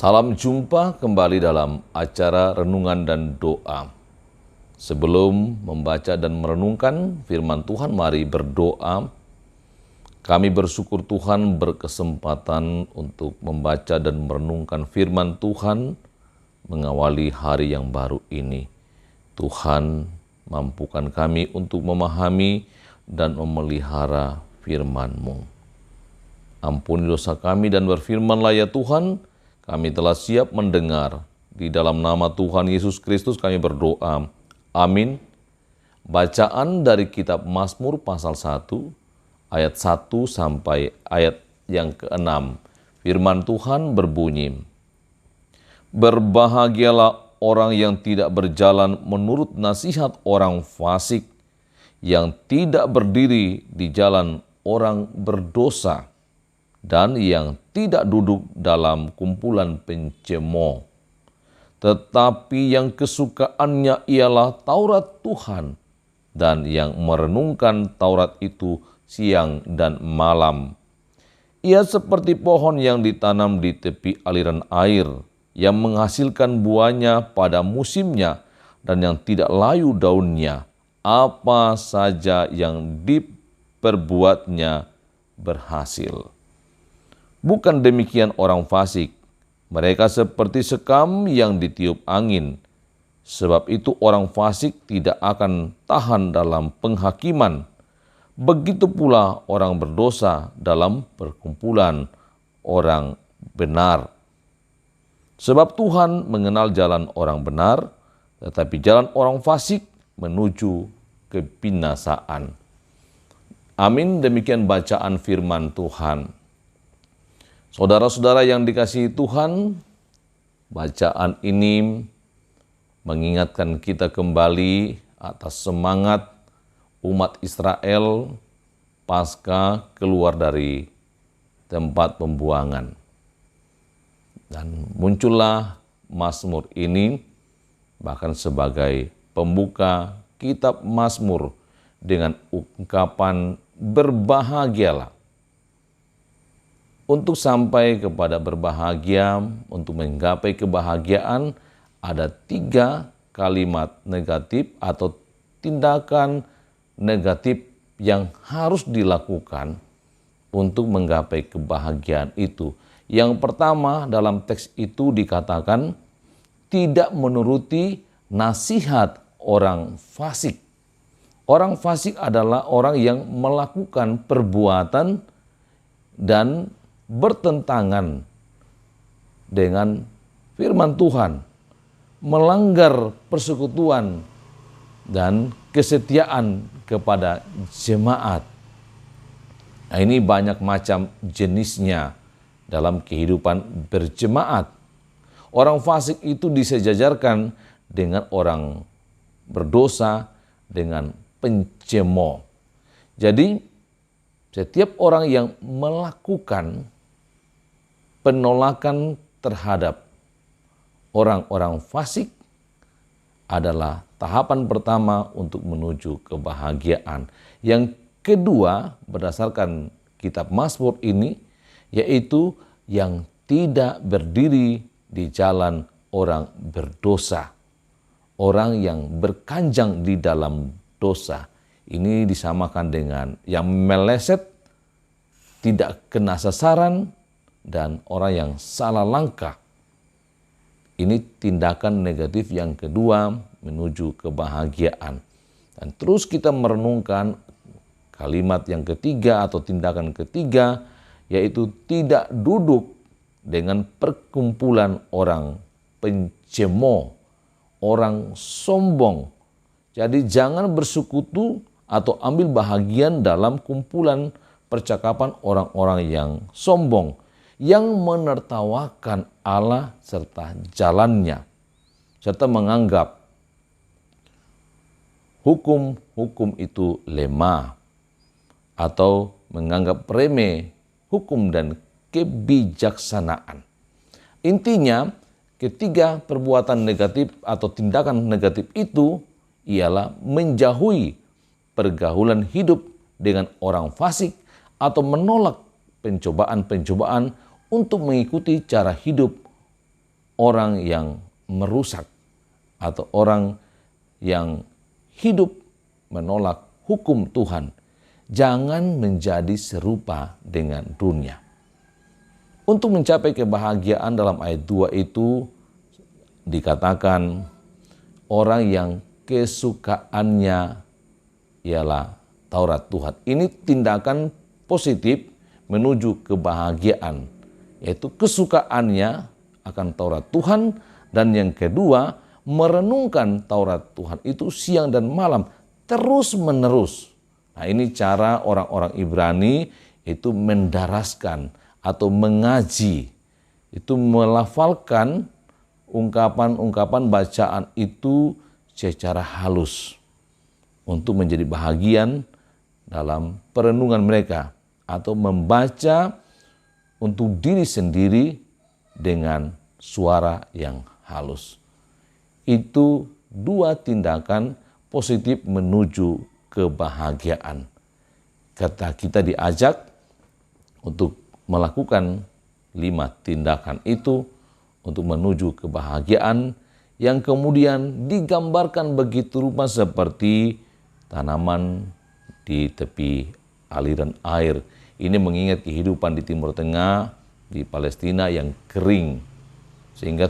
Salam jumpa kembali dalam acara Renungan dan Doa. Sebelum membaca dan merenungkan firman Tuhan, mari berdoa. Kami bersyukur Tuhan berkesempatan untuk membaca dan merenungkan firman Tuhan mengawali hari yang baru ini. Tuhan, mampukan kami untuk memahami dan memelihara firman-Mu. Ampuni dosa kami dan berfirmanlah ya Tuhan, kami telah siap mendengar. Di dalam nama Tuhan Yesus Kristus kami berdoa. Amin. Bacaan dari kitab Mazmur pasal 1, ayat 1 sampai ayat yang ke-6. Firman Tuhan berbunyi, "Berbahagialah orang yang tidak berjalan menurut nasihat orang fasik, yang tidak berdiri di jalan orang berdosa, dan yang tidak duduk dalam kumpulan pencemooh. Tetapi yang kesukaannya ialah Taurat Tuhan, dan yang merenungkan Taurat itu siang dan malam. Ia seperti pohon yang ditanam di tepi aliran air, yang menghasilkan buahnya pada musimnya, dan yang tidak layu daunnya. Apa saja yang diperbuatnya berhasil. Bukan demikian orang fasik, mereka seperti sekam yang ditiup angin. Sebab itu orang fasik tidak akan tahan dalam penghakiman. Begitu pula orang berdosa dalam perkumpulan orang benar. Sebab Tuhan mengenal jalan orang benar, tetapi jalan orang fasik menuju kebinasaan." Amin, demikian bacaan firman Tuhan. Saudara-saudara yang dikasihi Tuhan, bacaan ini mengingatkan kita kembali atas semangat umat Israel pasca keluar dari tempat pembuangan. Dan muncullah Mazmur ini bahkan sebagai pembuka kitab Mazmur dengan ungkapan berbahagialah. Untuk sampai kepada berbahagia, untuk menggapai kebahagiaan, ada 3 kalimat negatif atau tindakan negatif yang harus dilakukan untuk menggapai kebahagiaan itu. Yang pertama, dalam teks itu dikatakan tidak menuruti nasihat orang fasik. Orang fasik adalah orang yang melakukan perbuatan dan bertentangan dengan firman Tuhan, melanggar persekutuan dan kesetiaan kepada jemaat. Nah, ini banyak macam jenisnya dalam kehidupan berjemaat. Orang fasik itu disejajarkan dengan orang berdosa, dengan pencemooh. Jadi, setiap orang yang melakukan penolakan terhadap orang-orang fasik adalah tahapan pertama untuk menuju kebahagiaan. Yang kedua, berdasarkan kitab Mazmur ini, yaitu yang tidak berdiri di jalan orang berdosa. Orang yang berkanjang di dalam dosa. Ini disamakan dengan yang meleset, tidak kena sasaran, dan orang yang salah langkah. Ini tindakan negatif yang kedua menuju kebahagiaan. Dan terus kita merenungkan kalimat yang ketiga atau tindakan ketiga, yaitu tidak duduk dengan perkumpulan orang pencemooh, orang sombong. Jadi jangan bersekutu atau ambil bahagian dalam kumpulan percakapan orang-orang yang sombong, yang menertawakan Allah serta jalannya, serta menganggap hukum-hukum itu lemah, atau menganggap remeh hukum dan kebijaksanaan. Intinya, ketiga perbuatan negatif atau tindakan negatif itu ialah menjauhi pergaulan hidup dengan orang fasik atau menolak pencobaan-pencobaan untuk mengikuti cara hidup orang yang merusak atau orang yang hidup menolak hukum Tuhan. Jangan menjadi serupa dengan dunia. Untuk mencapai kebahagiaan dalam ayat 2 itu dikatakan orang yang kesukaannya ialah Taurat Tuhan. Ini tindakan positif menuju kebahagiaan, yaitu kesukaannya akan Taurat Tuhan, dan yang kedua merenungkan Taurat Tuhan itu siang dan malam terus menerus. Nah, ini cara orang-orang Ibrani itu mendaraskan atau mengaji, itu melafalkan ungkapan-ungkapan bacaan itu secara halus untuk menjadi bahagian dalam perenungan mereka atau membaca untuk diri sendiri dengan suara yang halus. Itu dua tindakan positif menuju kebahagiaan. Kata kita diajak untuk melakukan 5 tindakan itu untuk menuju kebahagiaan yang kemudian digambarkan begitu rupa seperti tanaman di tepi aliran air. Ini mengingat kehidupan di Timur Tengah, di Palestina yang kering, sehingga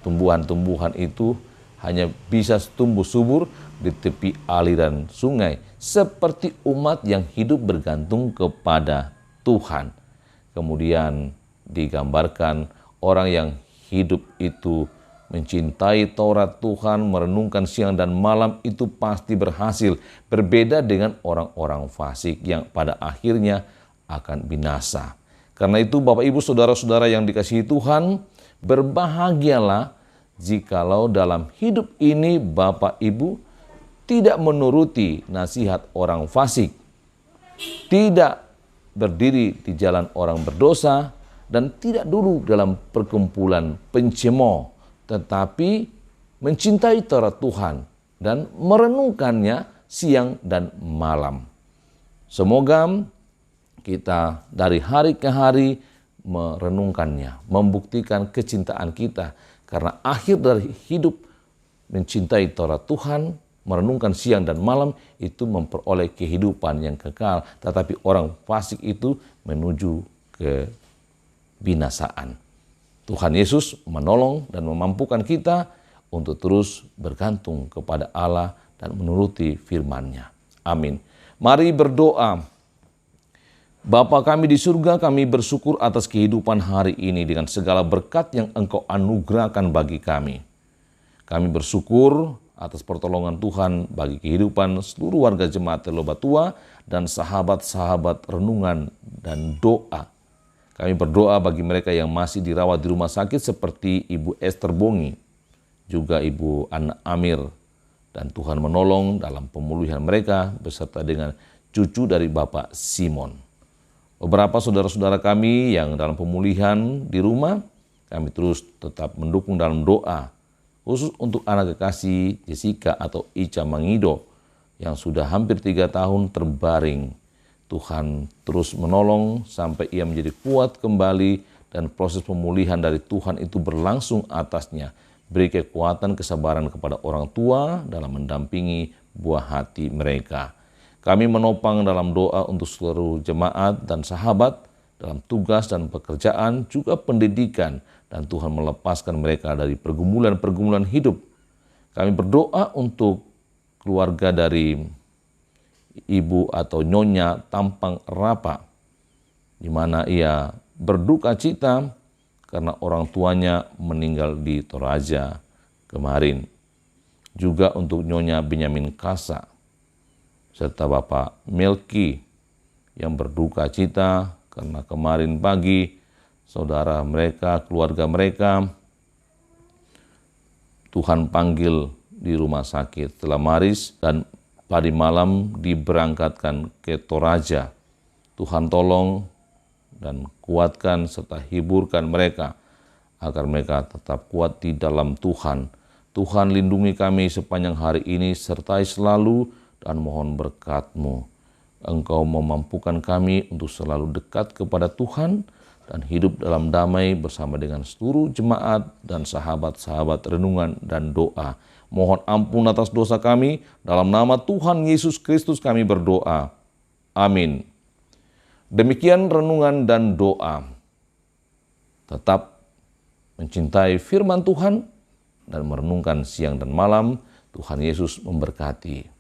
tumbuhan-tumbuhan itu hanya bisa tumbuh subur di tepi aliran sungai, seperti umat yang hidup bergantung kepada Tuhan. Kemudian digambarkan orang yang hidup itu mencintai Taurat Tuhan, merenungkan siang dan malam, itu pasti berhasil. Berbeda dengan orang-orang fasik yang pada akhirnya akan binasa. Karena itu Bapak Ibu Saudara-saudara yang dikasihi Tuhan, berbahagialah jikalau dalam hidup ini Bapak Ibu tidak menuruti nasihat orang fasik, tidak berdiri di jalan orang berdosa, dan tidak duduk dalam perkumpulan pencemooh, tetapi mencintai Taurat Tuhan dan merenungkannya siang dan malam. Semoga kita dari hari ke hari merenungkannya, membuktikan kecintaan kita, karena akhir dari hidup mencintai Taurat Tuhan, merenungkan siang dan malam, itu memperoleh kehidupan yang kekal. Tetapi orang fasik itu menuju ke binasaan. Tuhan Yesus menolong dan memampukan kita untuk terus bergantung kepada Allah dan menuruti firman-Nya. Amin. Mari berdoa. Bapa kami di surga, kami bersyukur atas kehidupan hari ini dengan segala berkat yang Engkau anugerahkan bagi kami. Kami bersyukur atas pertolongan Tuhan bagi kehidupan seluruh warga jemaat Telobatua dan sahabat-sahabat renungan dan doa. Kami berdoa bagi mereka yang masih dirawat di rumah sakit seperti Ibu Esther Bongi, juga Ibu Anna Amir, dan Tuhan menolong dalam pemulihan mereka beserta dengan cucu dari Bapak Simon. Beberapa saudara-saudara kami yang dalam pemulihan di rumah, kami terus tetap mendukung dalam doa, khusus untuk anak kekasih Jessica atau Ica Mangido yang sudah hampir 3 tahun terbaring. Tuhan terus menolong sampai ia menjadi kuat kembali dan proses pemulihan dari Tuhan itu berlangsung atasnya. Beri kekuatan, kesabaran kepada orang tua dalam mendampingi buah hati mereka. Kami menopang dalam doa untuk seluruh jemaat dan sahabat dalam tugas dan pekerjaan, juga pendidikan, dan Tuhan melepaskan mereka dari pergumulan-pergumulan hidup. Kami berdoa untuk keluarga dari Ibu atau Nyonya Tampang Rapa, di mana ia berduka cita karena orang tuanya meninggal di Toraja kemarin. Juga untuk Nyonya Benyamin Kasa, serta Bapak Melki yang berduka cita karena kemarin pagi saudara mereka, keluarga mereka, Tuhan panggil di rumah sakit setelah maris dan tadi malam diberangkatkan ke Toraja. Tuhan tolong dan kuatkan serta hiburkan mereka agar mereka tetap kuat di dalam Tuhan. Tuhan lindungi kami sepanjang hari ini, sertai selalu dan mohon berkat-Mu. Engkau memampukan kami untuk selalu dekat kepada Tuhan dan hidup dalam damai bersama dengan seluruh jemaat dan sahabat-sahabat renungan dan doa. Mohon ampun atas dosa kami, dalam nama Tuhan Yesus Kristus kami berdoa. Amin. Demikian renungan dan doa. Tetap mencintai firman Tuhan dan merenungkan siang dan malam. Tuhan Yesus memberkati.